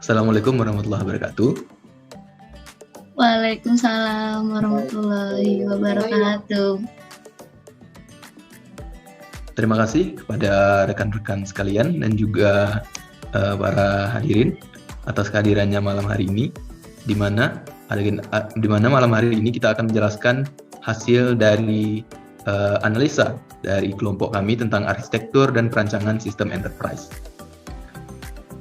Assalamualaikum warahmatullahi wabarakatuh. Waalaikumsalam warahmatullahi wabarakatuh. Terima kasih kepada rekan-rekan sekalian dan juga para hadirin atas kehadirannya malam hari ini, di mana malam hari ini kita akan menjelaskan hasil dari analisa dari kelompok kami tentang arsitektur dan perancangan sistem enterprise.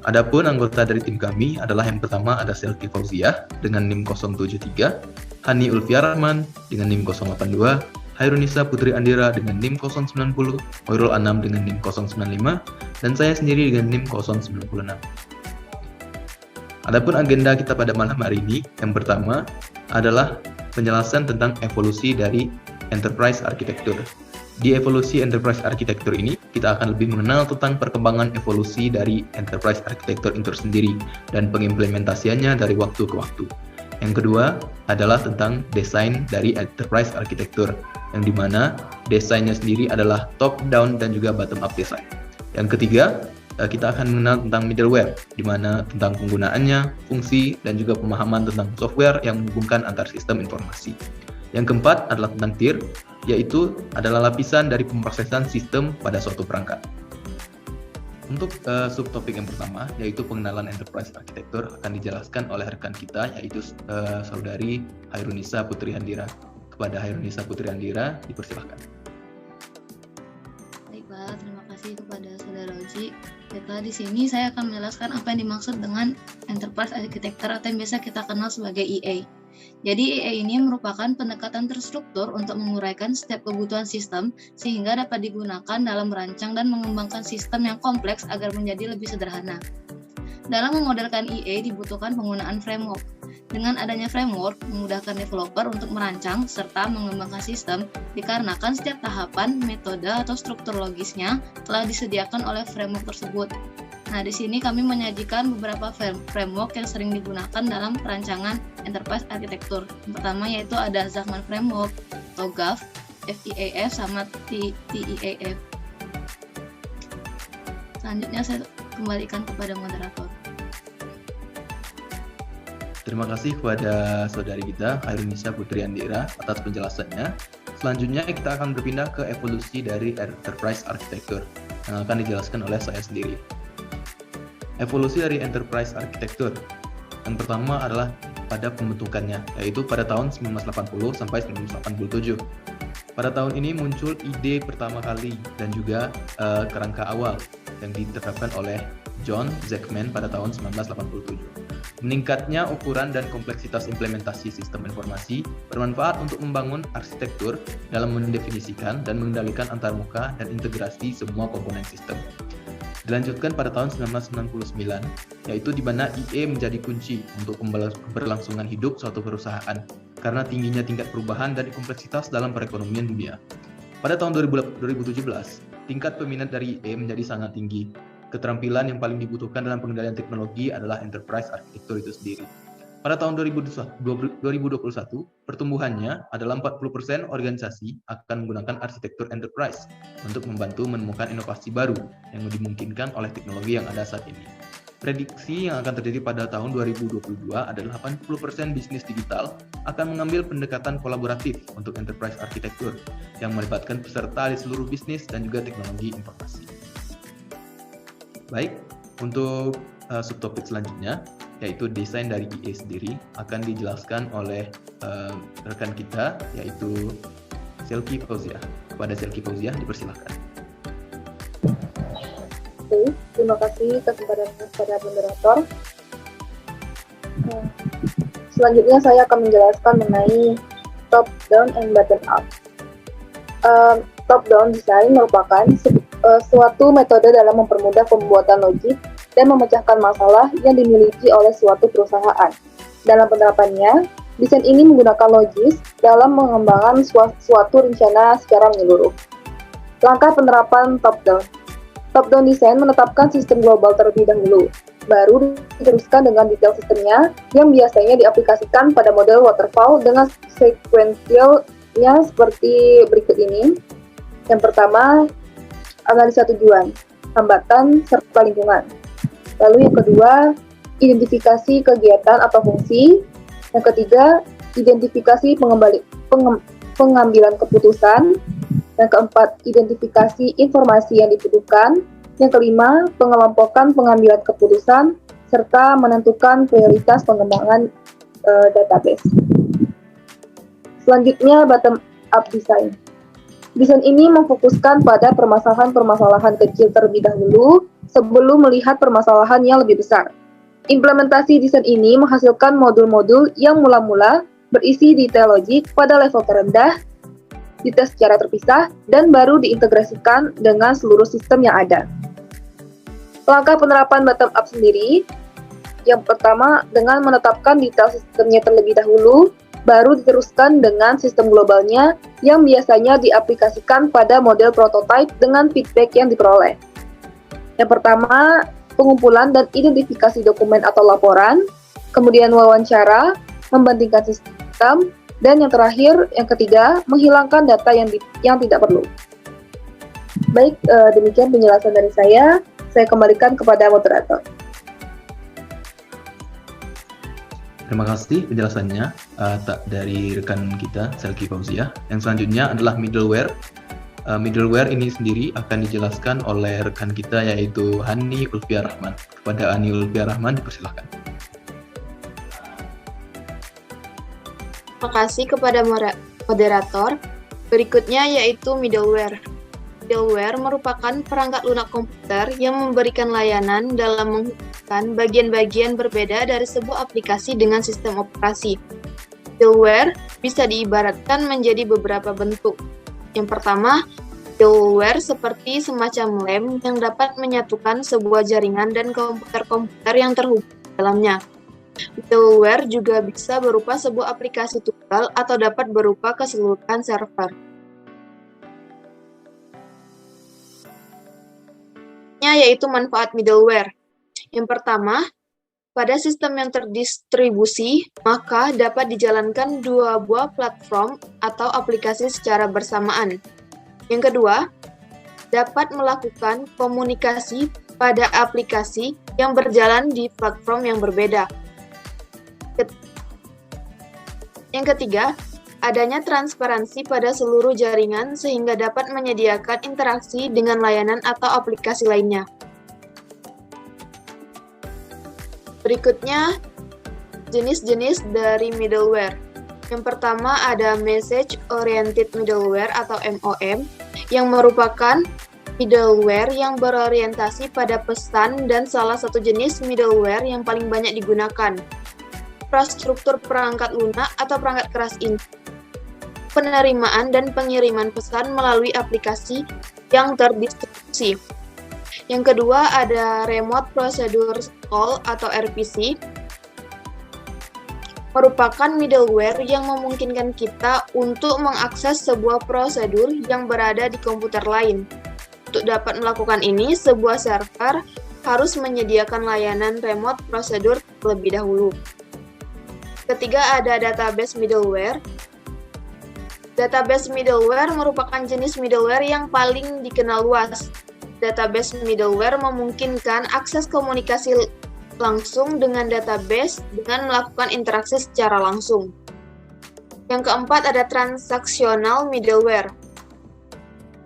Adapun anggota dari tim kami adalah yang pertama ada Selki Fauziah dengan NIM 073, Hani Ulfiarman dengan NIM 082, Hairunisa Putri Andira dengan NIM 090, Hoirul Anam dengan NIM 095, dan saya sendiri dengan NIM 096. Adapun agenda kita pada malam hari ini, yang pertama adalah penjelasan tentang evolusi dari enterprise architecture. Di evolusi enterprise architecture ini, kita akan lebih mengenal tentang perkembangan evolusi dari enterprise architecture itu sendiri dan pengimplementasiannya dari waktu ke waktu. Yang kedua adalah tentang desain dari enterprise architecture, yang dimana desainnya sendiri adalah top down dan juga bottom up design. Yang ketiga, kita akan mengenal tentang middleware, di mana tentang penggunaannya, fungsi, dan juga pemahaman tentang software yang menghubungkan antar sistem informasi. Yang keempat adalah tentang tier, yaitu adalah lapisan dari pemrosesan sistem pada suatu perangkat. Untuk subtopik yang pertama, yaitu pengenalan enterprise architecture, akan dijelaskan oleh rekan kita, yaitu saudari Hairunisa Putri Andira. Kepada Hairunisa Putri Andira, dipersilahkan. Baiklah, terima kasih kepada saudara Oji. Baiklah, di sini saya akan menjelaskan apa yang dimaksud dengan enterprise architecture atau yang biasa kita kenal sebagai EA. Jadi EA ini merupakan pendekatan terstruktur untuk menguraikan setiap kebutuhan sistem sehingga dapat digunakan dalam merancang dan mengembangkan sistem yang kompleks agar menjadi lebih sederhana. Dalam memodelkan EA dibutuhkan penggunaan framework. Dengan adanya framework, memudahkan developer untuk merancang serta mengembangkan sistem dikarenakan setiap tahapan, metode, atau struktur logisnya telah disediakan oleh framework tersebut. Nah, di sini kami menyajikan beberapa framework yang sering digunakan dalam perancangan enterprise architecture. Yang pertama yaitu ada Zachman Framework, TOGAF, FEAF, sama TEAF. Selanjutnya saya kembalikan kepada moderator. Terima kasih kepada saudari kita, Hairunisa Putri Andira, atas penjelasannya. Selanjutnya kita akan berpindah ke evolusi dari enterprise architecture yang akan dijelaskan oleh saya sendiri. Evolusi dari enterprise architecture yang pertama adalah pada pembentukannya, yaitu pada tahun 1980 sampai 1987. Pada tahun ini muncul ide pertama kali dan juga kerangka awal yang diterapkan oleh John Zachman pada tahun 1987. Meningkatnya ukuran dan kompleksitas implementasi sistem informasi bermanfaat untuk membangun arsitektur dalam mendefinisikan dan mengendalikan antarmuka dan integrasi semua komponen sistem. Dilanjutkan pada tahun 1999, yaitu di mana EA menjadi kunci untuk keberlangsungan hidup suatu perusahaan karena tingginya tingkat perubahan dan kompleksitas dalam perekonomian dunia. Pada tahun 2017, tingkat peminat dari EA menjadi sangat tinggi. Keterampilan yang paling dibutuhkan dalam pengendalian teknologi adalah enterprise architecture itu sendiri. Pada tahun 2021, pertumbuhannya adalah 40% organisasi akan menggunakan arsitektur enterprise untuk membantu menemukan inovasi baru yang dimungkinkan oleh teknologi yang ada saat ini. Prediksi yang akan terjadi pada tahun 2022 adalah 80% bisnis digital akan mengambil pendekatan kolaboratif untuk enterprise architecture yang melibatkan peserta di seluruh bisnis dan juga teknologi informasi. Baik, untuk subtopik selanjutnya, yaitu desain dari EA sendiri, akan dijelaskan oleh rekan kita, yaitu Selki Fauziah. Kepada Selki Fauziah, dipersilahkan. Oke, terima kasih kepada moderator. Selanjutnya saya akan menjelaskan mengenai top down and bottom up. Top down design merupakan suatu metode dalam mempermudah pembuatan logik dan memecahkan masalah yang dimiliki oleh suatu perusahaan. Dalam penerapannya, desain ini menggunakan logis dalam mengembangkan suatu rencana secara menyeluruh. Langkah penerapan top-down. Top-down design menetapkan sistem global terlebih dahulu, baru diteruskan dengan detail sistemnya yang biasanya diaplikasikan pada model waterfall dengan sequentialnya seperti berikut ini. Yang pertama, analisa tujuan, hambatan, serta lingkungan. Lalu yang kedua, identifikasi kegiatan atau fungsi. Yang ketiga, identifikasi pengambilan keputusan. Yang keempat, identifikasi informasi yang dibutuhkan. Yang kelima, pengelompokan pengambilan keputusan, serta menentukan prioritas pengembangan database. Selanjutnya, bottom-up design. Desain ini memfokuskan pada permasalahan-permasalahan kecil terlebih dahulu sebelum melihat permasalahan yang lebih besar. Implementasi desain ini menghasilkan modul-modul yang mula-mula berisi detail logik pada level terendah, dites secara terpisah, dan baru diintegrasikan dengan seluruh sistem yang ada. Langkah penerapan bottom-up sendiri, yang pertama dengan menetapkan detail sistemnya terlebih dahulu, baru diteruskan dengan sistem globalnya yang biasanya diaplikasikan pada model prototipe dengan feedback yang diperoleh. Yang pertama, pengumpulan dan identifikasi dokumen atau laporan, kemudian wawancara, membandingkan sistem, dan yang terakhir, yang ketiga, menghilangkan data yang tidak perlu. Baik, demikian penjelasan dari saya kembalikan kepada moderator. Terima kasih penjelasannya dari rekan kita, Selki Fauzia. Yang selanjutnya adalah middleware. Middleware ini sendiri akan dijelaskan oleh rekan kita yaitu Hani Ulfia Rahman. Kepada Hani Ulfia Rahman, dipersilakan. Terima kasih kepada moderator. Berikutnya yaitu middleware. Middleware merupakan perangkat lunak komputer yang memberikan layanan dalam menghubungkan bagian-bagian berbeda dari sebuah aplikasi dengan sistem operasi. Middleware bisa diibaratkan menjadi beberapa bentuk. Yang pertama, middleware seperti semacam lem yang dapat menyatukan sebuah jaringan dan komputer-komputer yang terhubung di dalamnya. Middleware juga bisa berupa sebuah aplikasi tunggal atau dapat berupa keseluruhan server. Yaitu manfaat middleware. Yang pertama, pada sistem yang terdistribusi, maka dapat dijalankan dua buah platform atau aplikasi secara bersamaan. Yang kedua, dapat melakukan komunikasi pada aplikasi yang berjalan di platform yang berbeda. Yang ketiga, adanya transparansi pada seluruh jaringan sehingga dapat menyediakan interaksi dengan layanan atau aplikasi lainnya. Berikutnya, jenis-jenis dari middleware. Yang pertama ada Message Oriented Middleware atau MOM, yang merupakan middleware yang berorientasi pada pesan dan salah satu jenis middleware yang paling banyak digunakan. Infrastruktur perangkat lunak atau perangkat keras ini. Penerimaan dan pengiriman pesan melalui aplikasi yang terdistribusi. Yang kedua ada Remote Procedure Call atau RPC, merupakan middleware yang memungkinkan kita untuk mengakses sebuah prosedur yang berada di komputer lain. Untuk dapat melakukan ini, sebuah server harus menyediakan layanan remote procedure terlebih dahulu. Ketiga ada database middleware. Database middleware merupakan jenis middleware yang paling dikenal luas. Database middleware memungkinkan akses komunikasi langsung dengan database dengan melakukan interaksi secara langsung. Yang keempat ada transactional middleware.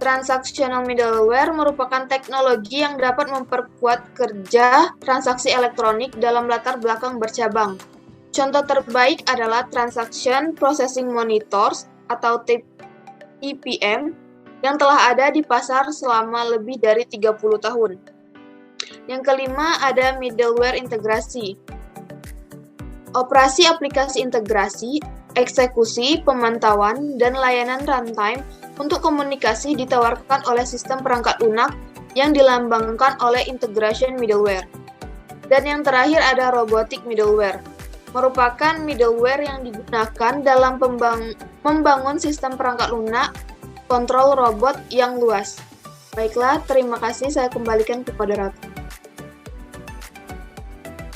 Transactional middleware merupakan teknologi yang dapat memperkuat kerja transaksi elektronik dalam latar belakang bercabang. Contoh terbaik adalah Transaction Processing Monitors atau TPM yang telah ada di pasar selama lebih dari 30 tahun. Yang kelima ada middleware integrasi. Operasi aplikasi integrasi, eksekusi, pemantauan, dan layanan runtime untuk komunikasi ditawarkan oleh sistem perangkat lunak yang dilambangkan oleh integration middleware. Dan yang terakhir ada robotic middleware. Merupakan middleware yang digunakan dalam membangun sistem perangkat lunak kontrol robot yang luas. Baiklah, terima kasih. Saya kembalikan kepada Ratu.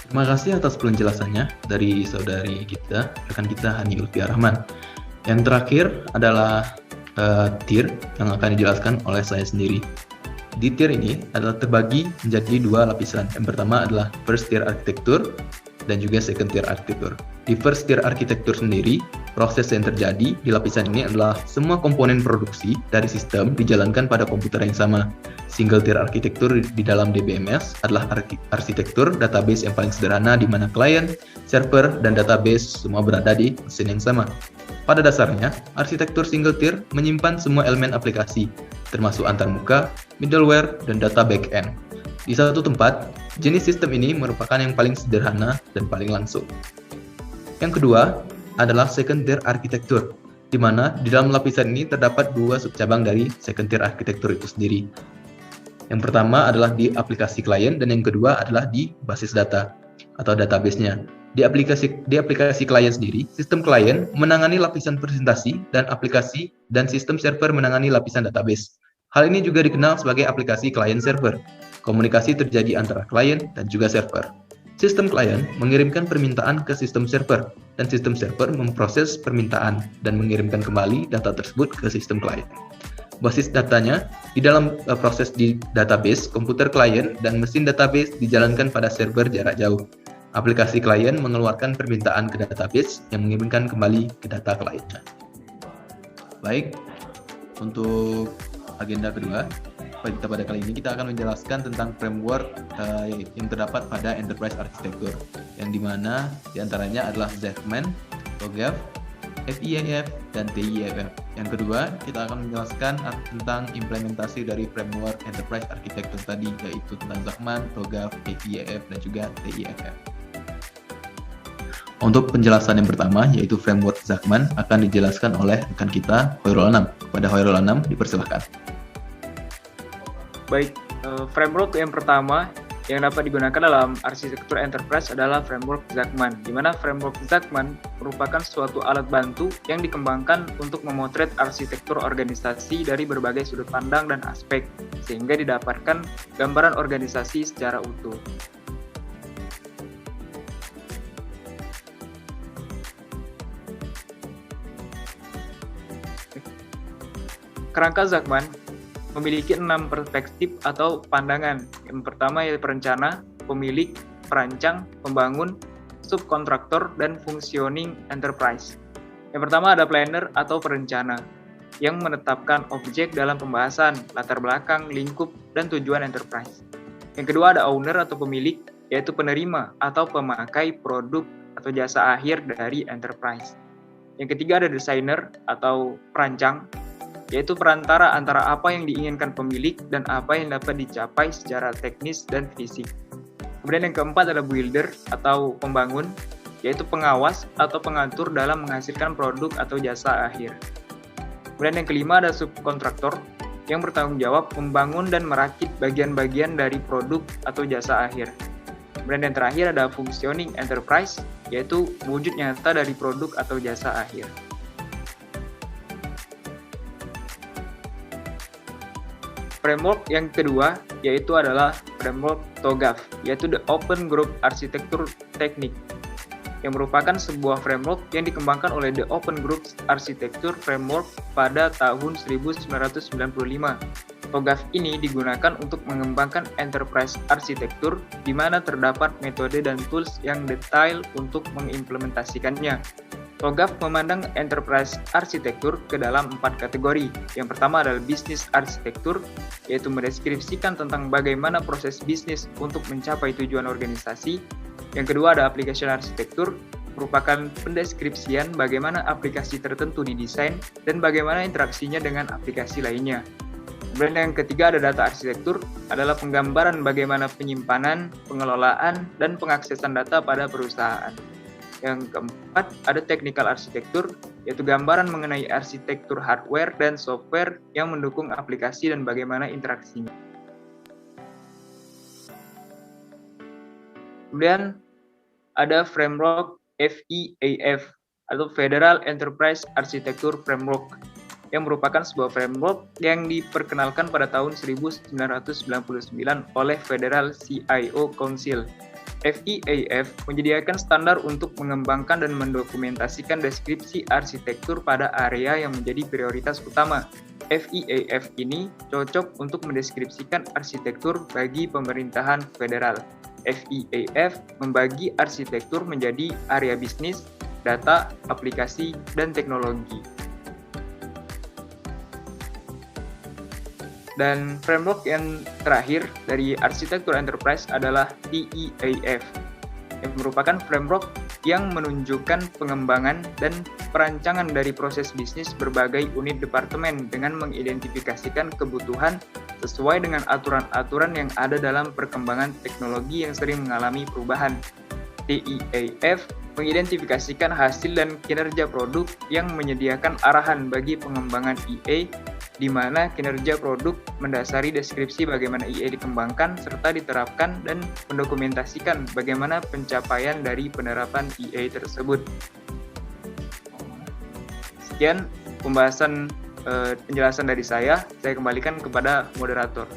Terima kasih atas penjelasannya dari saudari kita, rekan kita Hani Ulfia Rahman. Yang terakhir adalah tier yang akan dijelaskan oleh saya sendiri. Di tier ini adalah terbagi menjadi dua lapisan. Yang pertama adalah first tier architecture dan juga second tier architecture. Di first tier architecture sendiri, proses yang terjadi di lapisan ini adalah semua komponen produksi dari sistem dijalankan pada komputer yang sama. Single tier architecture di dalam DBMS adalah arsitektur database yang paling sederhana di mana klien, server, dan database semua berada di mesin yang sama. Pada dasarnya, arsitektur single tier menyimpan semua elemen aplikasi, termasuk antarmuka, middleware, dan data backend. Di satu tempat, jenis sistem ini merupakan yang paling sederhana dan paling langsung. Yang kedua adalah second tier architecture, di mana di dalam lapisan ini terdapat dua subcabang dari second tier architecture itu sendiri. Yang pertama adalah di aplikasi klien dan yang kedua adalah di basis data atau database-nya. Di aplikasi klien sendiri, sistem klien menangani lapisan presentasi dan aplikasi dan sistem server menangani lapisan database. Hal ini juga dikenal sebagai aplikasi klien server. Komunikasi terjadi antara klien dan juga server. Sistem klien mengirimkan permintaan ke sistem server dan sistem server memproses permintaan dan mengirimkan kembali data tersebut ke sistem klien. Basis datanya di dalam proses di database, komputer klien dan mesin database dijalankan pada server jarak jauh. Aplikasi klien mengeluarkan permintaan ke database yang mengirimkan kembali ke data kliennya. Baik, untuk agenda kedua, pada kali ini kita akan menjelaskan tentang framework yang terdapat pada Enterprise Architecture, yang dimana diantaranya adalah Zachman, TOGAF, FEAF, dan TIEF. Yang kedua, kita akan menjelaskan tentang implementasi dari framework Enterprise Architecture tadi, yaitu tentang Zachman, TOGAF, FEAF, dan juga TIEF. Untuk penjelasan yang pertama, yaitu framework Zachman, akan dijelaskan oleh rekan kita, Hoirul Anam. Kepada Hoirul Anam, dipersilakan. Baik, framework yang pertama yang dapat digunakan dalam arsitektur enterprise adalah framework Zachman, di mana framework Zachman merupakan suatu alat bantu yang dikembangkan untuk memotret arsitektur organisasi dari berbagai sudut pandang dan aspek, sehingga didapatkan gambaran organisasi secara utuh. Kerangka Zachman memiliki 6 perspektif atau pandangan. Yang pertama yaitu perencana, pemilik, perancang, pembangun, subkontraktor, dan functioning enterprise. Yang pertama ada planner atau perencana, yang menetapkan objek dalam pembahasan, latar belakang, lingkup, dan tujuan enterprise. Yang kedua ada owner atau pemilik, yaitu penerima atau pemakai produk atau jasa akhir dari enterprise. Yang ketiga ada designer atau perancang, yaitu perantara antara apa yang diinginkan pemilik dan apa yang dapat dicapai secara teknis dan fisik. Kemudian yang keempat adalah builder atau pembangun, yaitu pengawas atau pengatur dalam menghasilkan produk atau jasa akhir. Kemudian yang kelima ada subkontraktor, yang bertanggung jawab membangun dan merakit bagian-bagian dari produk atau jasa akhir. Kemudian yang terakhir ada functioning enterprise, yaitu wujud nyata dari produk atau jasa akhir. Framework yang kedua yaitu adalah framework TOGAF, yaitu The Open Group Architecture Technique, yang merupakan sebuah framework yang dikembangkan oleh The Open Group Architecture Framework pada tahun 1995. TOGAF ini digunakan untuk mengembangkan enterprise architecture di mana terdapat metode dan tools yang detail untuk mengimplementasikannya. TOGAF memandang enterprise architecture ke dalam 4 kategori. Yang pertama adalah business architecture, yaitu mendeskripsikan tentang bagaimana proses bisnis untuk mencapai tujuan organisasi. Yang kedua ada application architecture, merupakan pendeskripsian bagaimana aplikasi tertentu didesain dan bagaimana interaksinya dengan aplikasi lainnya. Kemudian yang ketiga ada data architecture, adalah penggambaran bagaimana penyimpanan, pengelolaan, dan pengaksesan data pada perusahaan. Yang keempat, ada technical architecture, yaitu gambaran mengenai arsitektur hardware dan software yang mendukung aplikasi dan bagaimana interaksinya. Kemudian ada framework FEAF, atau Federal Enterprise Architecture Framework, yang merupakan sebuah framework yang diperkenalkan pada tahun 1999 oleh Federal CIO Council. FEAF menyediakan standar untuk mengembangkan dan mendokumentasikan deskripsi arsitektur pada area yang menjadi prioritas utama. FEAF ini cocok untuk mendeskripsikan arsitektur bagi pemerintahan federal. FEAF membagi arsitektur menjadi area bisnis, data, aplikasi, dan teknologi. Dan framework yang terakhir dari arsitektur enterprise adalah TEAF, yang merupakan framework yang menunjukkan pengembangan dan perancangan dari proses bisnis berbagai unit departemen dengan mengidentifikasikan kebutuhan sesuai dengan aturan-aturan yang ada dalam perkembangan teknologi yang sering mengalami perubahan. TEAF mengidentifikasikan hasil dan kinerja produk yang menyediakan arahan bagi pengembangan EA, di mana kinerja produk mendasari deskripsi bagaimana EA dikembangkan serta diterapkan dan mendokumentasikan bagaimana pencapaian dari penerapan EA tersebut. Sekian pembahasan penjelasan dari saya kembalikan kepada moderator.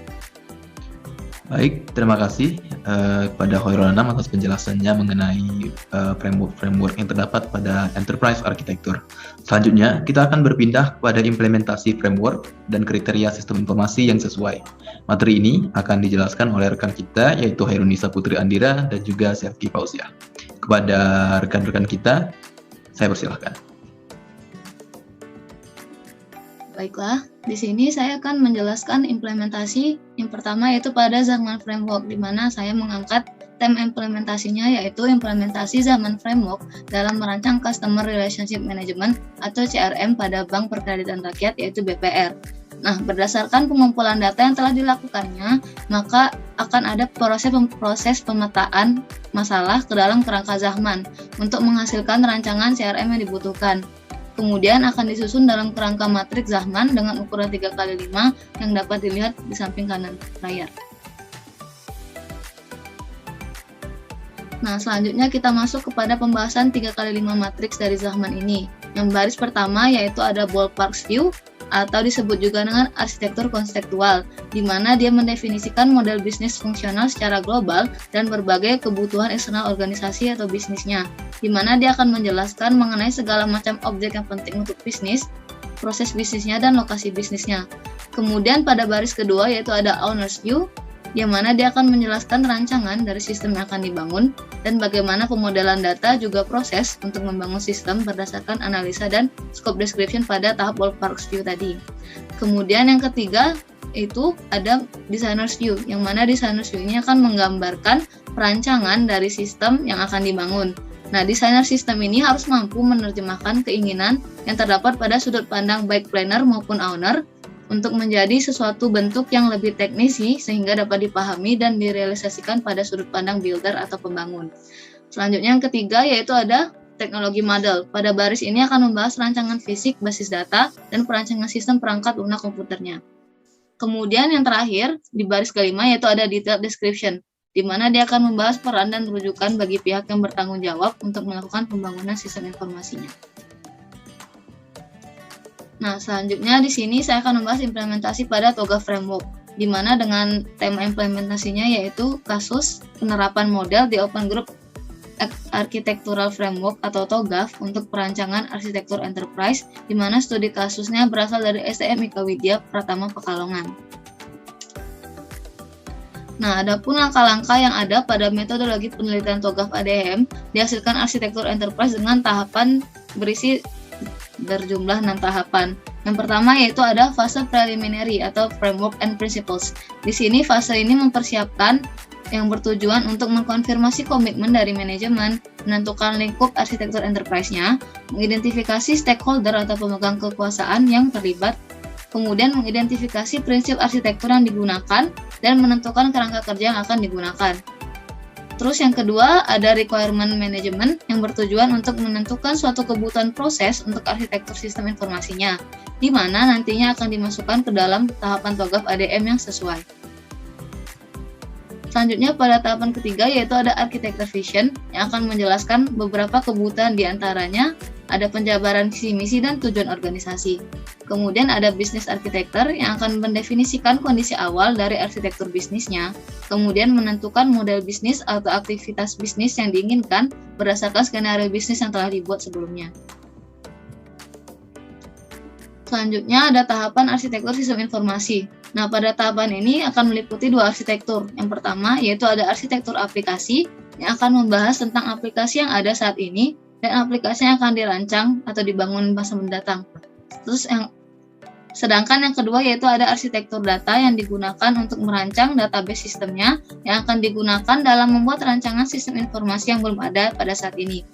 Baik, terima kasih kepada Khairul Anam atas penjelasannya mengenai framework yang terdapat pada Enterprise Architecture. Selanjutnya, kita akan berpindah kepada implementasi framework dan kriteria sistem informasi yang sesuai. Materi ini akan dijelaskan oleh rekan kita, yaitu Hairunisa Putri Andira dan juga Sefki Fauzia. Kepada rekan-rekan kita, saya persilahkan. Baiklah, di sini saya akan menjelaskan implementasi yang pertama yaitu pada Zaman Framework, di mana saya mengangkat tema implementasinya yaitu implementasi Zaman Framework dalam merancang Customer Relationship Management atau CRM pada Bank Perkreditan Rakyat yaitu BPR. Nah, berdasarkan pengumpulan data yang telah dilakukannya, maka akan ada proses pemetaan masalah ke dalam kerangka Zaman untuk menghasilkan rancangan CRM yang dibutuhkan. Kemudian akan disusun dalam kerangka matriks Zaman dengan ukuran 3x5 yang dapat dilihat di samping kanan layar. Nah, selanjutnya kita masuk kepada pembahasan 3x5 matriks dari Zaman ini. Yang baris pertama yaitu ada ballpark view atau disebut juga dengan arsitektur konseptual, di mana dia mendefinisikan model bisnis fungsional secara global dan berbagai kebutuhan eksternal organisasi atau bisnisnya, di mana dia akan menjelaskan mengenai segala macam objek yang penting untuk bisnis, proses bisnisnya, dan lokasi bisnisnya. Kemudian pada baris kedua yaitu ada owner's view, di mana dia akan menjelaskan rancangan dari sistem yang akan dibangun dan bagaimana pemodelan data juga proses untuk membangun sistem berdasarkan analisa dan scope description pada tahap ballpark view tadi. Kemudian yang ketiga itu ada designer's view, yang mana designer's view ini akan menggambarkan perancangan dari sistem yang akan dibangun. Nah, desainer sistem ini harus mampu menerjemahkan keinginan yang terdapat pada sudut pandang baik planner maupun owner untuk menjadi sesuatu bentuk yang lebih teknis sehingga dapat dipahami dan direalisasikan pada sudut pandang builder atau pembangun. Selanjutnya yang ketiga yaitu ada teknologi model. Pada baris ini akan membahas rancangan fisik basis data dan perancangan sistem perangkat lunak komputernya. Kemudian yang terakhir di baris kelima yaitu ada detailed description, di mana dia akan membahas peran dan rujukan bagi pihak yang bertanggung jawab untuk melakukan pembangunan sistem informasinya. Nah, selanjutnya di sini saya akan membahas implementasi pada TOGAF Framework, di mana dengan tema implementasinya yaitu kasus penerapan model di Open Group Architectural Framework atau TOGAF untuk perancangan arsitektur enterprise, di mana studi kasusnya berasal dari STM Ika Widya Pratama Pekalongan. Nah, adapun langkah-langkah yang ada pada metodologi penelitian TOGAF ADM dihasilkan arsitektur enterprise dengan tahapan berjumlah 6 tahapan. Yang pertama yaitu ada fase preliminary atau framework and principles. Di sini fase ini mempersiapkan yang bertujuan untuk mengkonfirmasi komitmen dari manajemen, menentukan lingkup arsitektur enterprise-nya, mengidentifikasi stakeholder atau pemegang kekuasaan yang terlibat, kemudian mengidentifikasi prinsip arsitektur yang digunakan, dan menentukan kerangka kerja yang akan digunakan. Terus yang kedua ada requirement management yang bertujuan untuk menentukan suatu kebutuhan proses untuk arsitektur sistem informasinya, di mana nantinya akan dimasukkan ke dalam tahapan TOGAF ADM yang sesuai. Selanjutnya pada tahapan ketiga yaitu ada architecture vision yang akan menjelaskan beberapa kebutuhan diantaranya ada penjabaran visi misi dan tujuan organisasi. Kemudian ada business architecture yang akan mendefinisikan kondisi awal dari arsitektur bisnisnya, kemudian menentukan model bisnis atau aktivitas bisnis yang diinginkan berdasarkan skenario bisnis yang telah dibuat sebelumnya. Selanjutnya ada tahapan arsitektur sistem informasi, Nah, pada tahapan ini akan meliputi dua arsitektur. Yang pertama yaitu ada arsitektur aplikasi yang akan membahas tentang aplikasi yang ada saat ini dan aplikasi yang akan dirancang atau dibangun masa mendatang. Sedangkan yang kedua yaitu ada arsitektur data yang digunakan untuk merancang database sistemnya yang akan digunakan dalam membuat rancangan sistem informasi yang belum ada pada saat ini.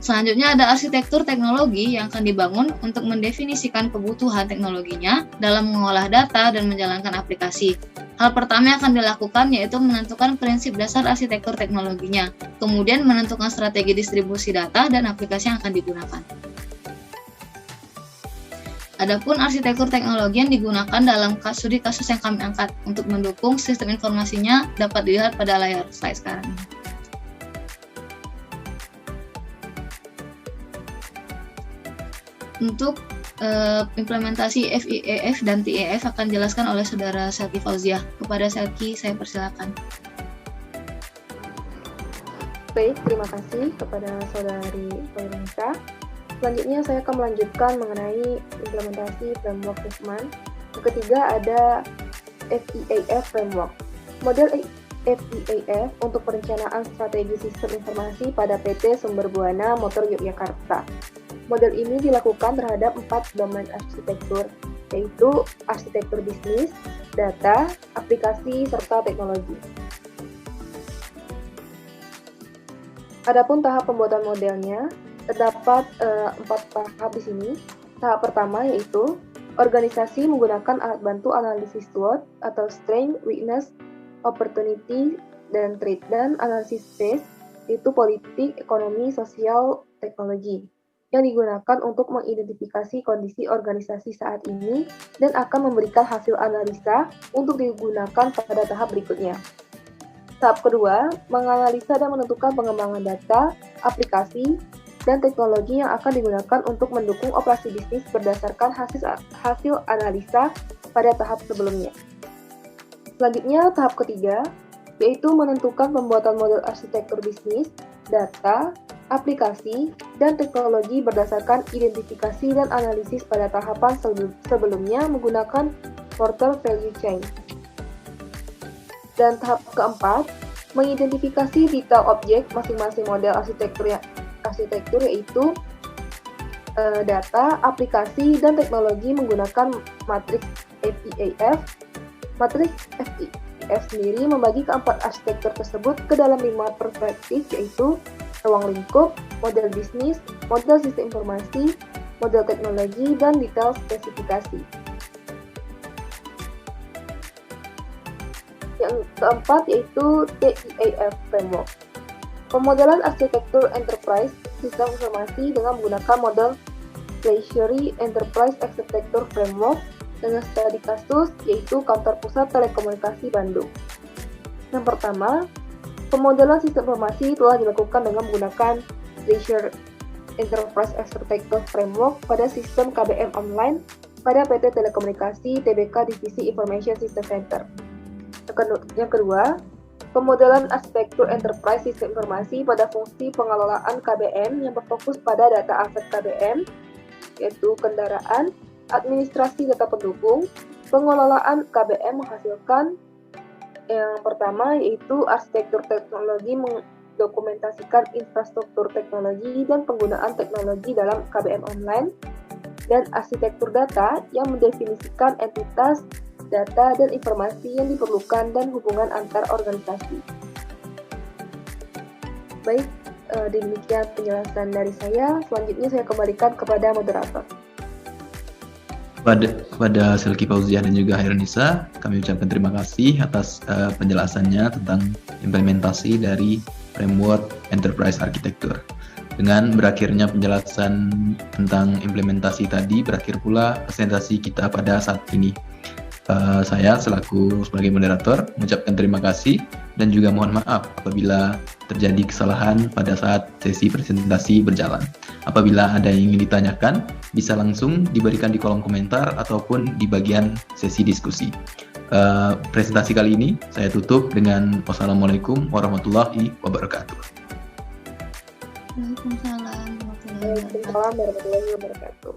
Selanjutnya ada arsitektur teknologi yang akan dibangun untuk mendefinisikan kebutuhan teknologinya dalam mengolah data dan menjalankan aplikasi. Hal pertama yang akan dilakukan yaitu menentukan prinsip dasar arsitektur teknologinya, kemudian menentukan strategi distribusi data dan aplikasi yang akan digunakan. Adapun arsitektur teknologi yang digunakan dalam studi kasus yang kami angkat untuk mendukung sistem informasinya dapat dilihat pada layar slide sekarang ini. Untuk implementasi FIEF dan TEF akan dijelaskan oleh Saudara Selki Fauziah. Kepada Selki, saya persilakan. Baik, terima kasih kepada Saudari Fauziah. Selanjutnya saya akan melanjutkan mengenai implementasi framework assessment. Yang ketiga ada FIEF framework. Model FIEF untuk perencanaan strategi sistem informasi pada PT Sumber Buana Motor Yogyakarta. Model ini dilakukan terhadap 4 domain arsitektur, yaitu arsitektur bisnis, data, aplikasi, serta teknologi. Adapun tahap pembuatan modelnya, terdapat 4 tahap di sini. Tahap pertama yaitu organisasi menggunakan alat bantu analisis SWOT atau Strength, Weakness, Opportunity, dan Threat, dan analisis phase yaitu politik, ekonomi, sosial, teknologi yang digunakan untuk mengidentifikasi kondisi organisasi saat ini dan akan memberikan hasil analisa untuk digunakan pada tahap berikutnya. Tahap kedua, menganalisa dan menentukan pengembangan data, aplikasi, dan teknologi yang akan digunakan untuk mendukung operasi bisnis berdasarkan hasil analisa pada tahap sebelumnya. Selanjutnya, tahap ketiga, yaitu menentukan pembuatan model arsitektur bisnis, data, aplikasi, dan teknologi berdasarkan identifikasi dan analisis pada tahapan sebelumnya menggunakan Porter Value Chain. Dan tahap keempat, mengidentifikasi detail objek masing-masing model arsitektur yaitu data, aplikasi, dan teknologi menggunakan matriks FIEF. Matriks FIEF sendiri membagi keempat arsitektur tersebut ke dalam 5 perspektif, yaitu ruang lingkup, model bisnis, model sistem informasi, model teknologi, dan detail spesifikasi. Yang keempat yaitu TEAF Framework. Pemodelan arsitektur enterprise sistem informasi dengan menggunakan model Treasury Enterprise Architecture Framework dengan studi kasus yaitu Kantor Pusat Telekomunikasi Bandung. Yang pertama, pemodelan sistem informasi telah dilakukan dengan menggunakan Treasury Enterprise Architecture Framework pada sistem KBM online pada PT Telekomunikasi Tbk Divisi Information System Center. Yang kedua, pemodelan arsitektur enterprise sistem informasi pada fungsi pengelolaan KBM yang berfokus pada data aset KBM, yaitu kendaraan, administrasi data pendukung, pengelolaan KBM menghasilkan. Yang pertama yaitu arsitektur teknologi mendokumentasikan infrastruktur teknologi dan penggunaan teknologi dalam KBM online, dan arsitektur data yang mendefinisikan entitas, data, dan informasi yang diperlukan dan hubungan antar organisasi. Baik, demikian penjelasan dari saya. Selanjutnya saya kembalikan kepada moderator. Kepada Selki Fauziah dan juga Hairunisa, kami ucapkan terima kasih atas penjelasannya tentang implementasi dari framework enterprise architecture. Dengan berakhirnya penjelasan tentang implementasi tadi, berakhir pula presentasi kita pada saat ini. Saya selaku sebagai moderator mengucapkan terima kasih dan juga mohon maaf apabila terjadi kesalahan pada saat sesi presentasi berjalan. Apabila ada yang ingin ditanyakan, bisa langsung diberikan di kolom komentar ataupun di bagian sesi diskusi. Presentasi kali ini saya tutup dengan wassalamualaikum warahmatullahi wabarakatuh. Waalaikumsalam warahmatullahi wabarakatuh.